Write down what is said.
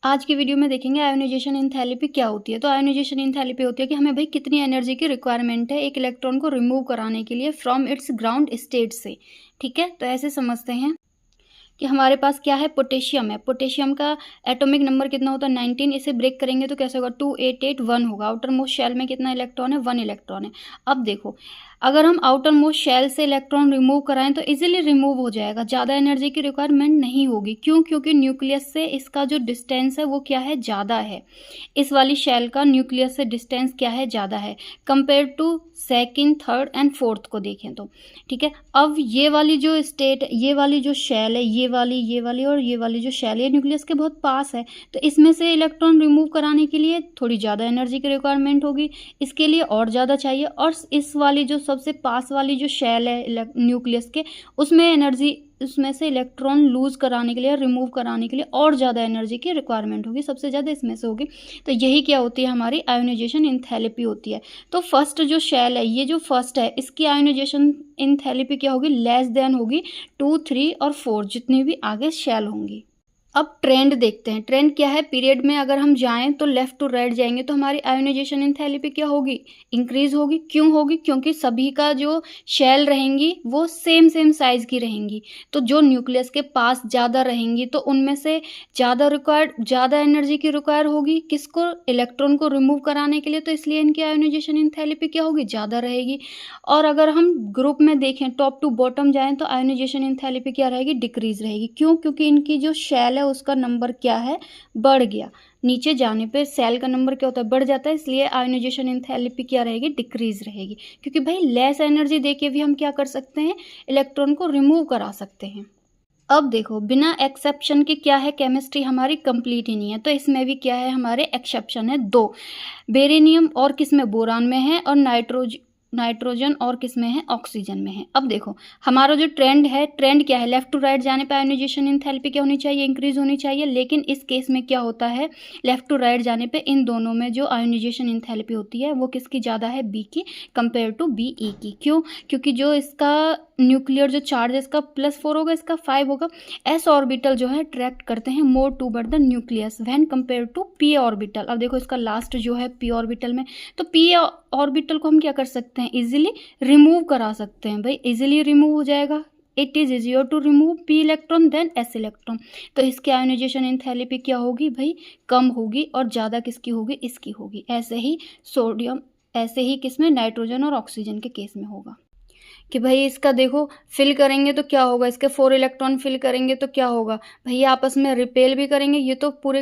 आज की वीडियो में देखेंगे आयोनाइजेशन एंथैल्पी क्या होती है। तो आयोनाइजेशन एंथैल्पी होती है कि हमें भाई कितनी एनर्जी की रिक्वायरमेंट है एक इलेक्ट्रॉन को रिमूव कराने के लिए फ्रॉम इट्स ग्राउंड स्टेट से। ठीक है, तो ऐसे समझते हैं कि हमारे पास क्या है, पोटेशियम है। पोटेशियम का एटॉमिक नंबर कितना होता है 19। इसे ब्रेक करेंगे तो कैसे होगा 2881 होगा। आउटर मोस्ट शेल में कितना इलेक्ट्रॉन है 1 इलेक्ट्रॉन है। अब देखो, अगर हम आउटर मोस्ट शेल से इलेक्ट्रॉन रिमूव कराएं तो इजीली रिमूव हो जाएगा, ज़्यादा एनर्जी की रिक्वायरमेंट नहीं होगी। क्यों? क्योंकि न्यूक्लियस से इसका जो डिस्टेंस है वो क्या है, ज़्यादा है। इस वाली शेल का न्यूक्लियस से डिस्टेंस क्या है, ज़्यादा है compare to second, third and fourth को देखें तो। ठीक है, अब ये वाली जो स्टेट, ये वाली जो शेल है, ये वाली और ये वाली जो शेल है न्यूक्लियस के बहुत पास है, तो इसमें से इलेक्ट्रॉन रिमूव कराने के लिए थोड़ी ज़्यादा एनर्जी की रिक्वायरमेंट होगी, इसके लिए और ज़्यादा चाहिए। और इस वाली जो सबसे पास वाली जो शेल है न्यूक्लियस के, उसमें एनर्जी, उसमें से इलेक्ट्रॉन लूज कराने के लिए, रिमूव कराने के लिए और ज़्यादा एनर्जी की रिक्वायरमेंट होगी, सबसे ज़्यादा इसमें से होगी। तो यही क्या होती है, हमारी आयोनाइजेशन एंथैल्पी होती है। तो फर्स्ट जो शेल है, ये जो फर्स्ट है, इसकी आयोनाइजेशन एंथैल्पी क्या होगी, लेस देन होगी 2, 3 और 4 जितनी भी आगे शेल होंगी। अब ट्रेंड देखते हैं। ट्रेंड क्या है, पीरियड में अगर हम जाएं तो लेफ्ट टू राइट जाएंगे तो हमारी आयोनाइजेशन एंथैल्पी क्या होगी, इंक्रीज होगी। क्यों होगी? क्योंकि सभी का जो शेल रहेंगी वो सेम साइज की रहेंगी, तो जो न्यूक्लियस के पास ज़्यादा रहेंगी तो उनमें से ज़्यादा एनर्जी की रिक्वायर होगी किसको, इलेक्ट्रॉन को रिमूव कराने के लिए, तो इसलिए इनकी आयोनाइजेशन एंथैल्पी क्या होगी, ज़्यादा रहेगी। और अगर हम ग्रुप में देखें, टॉप टू बॉटम जाएं तो आयोनाइजेशन एंथैल्पी क्या रहेगी, डिक्रीज रहेगी। क्यों? क्योंकि इनकी जो शेल है उसका नंबर क्या है, बढ़ गया। नीचे जाने पे सेल का नंबर क्या होता है, बढ़ जाता है, इसलिए आयोनाइजेशन एंथैल्पी क्या रहेगी, डिक्रीज रहेगी। क्योंकि भाई लेस एनर्जी देके भी हम क्या कर सकते हैं, इलेक्ट्रॉन को रिमूव करा सकते हैं। अब देखो, बिना एक्सेप्शन के क्या है, केमिस्ट्री हमारी कंप्लीट ही नहीं है। तो इसमें भी क्या है, हमारे एक्सेप्शन है 2। बेरिलियम और किस में, बोरान में है, और नाइट्रोजन और किस में है, ऑक्सीजन में है। अब देखो, हमारा जो ट्रेंड है, ट्रेंड क्या है, लेफ्ट टू राइट जाने पर आयोनाइजेशन एंथैल्पी क्या होनी चाहिए, इंक्रीज होनी चाहिए। लेकिन इस केस में क्या होता है, लेफ्ट टू राइट जाने पे इन दोनों में जो आयोनाइजेशन एंथैल्पी होती है वो किसकी ज़्यादा है, बी की कंपेयर टू बी ई की। क्यों? क्योंकि जो इसका न्यूक्लियर जो चार्ज है इसका +4 होगा, इसका 5 होगा। एस ऑर्बिटल जो है अट्रैक्ट करते हैं more toward the nucleus when compare to P orbital. अब देखो, इसका लास्ट जो है पी ऑर्बिटल में, तो पी ऑर्बिटल को हम क्या कर सकते हैं, इजीली रिमूव करा सकते हैं। भाई इजीली रिमूव हो जाएगा, it is easier to remove P electron than S electron. तो इसकी आयोनाइजेशन एंथैल्पी क्या होगी भाई, कम होगी, और ज़्यादा किसकी होगी, इसकी होगी। ऐसे ही सोडियम, ऐसे ही किसमें, नाइट्रोजन और ऑक्सीजन के केस में होगा कि भाई इसका देखो फिल करेंगे तो क्या होगा, इसके 4 इलेक्ट्रॉन फिल करेंगे तो क्या होगा, भाई आपस में रिपेल भी करेंगे, ये तो पूरे के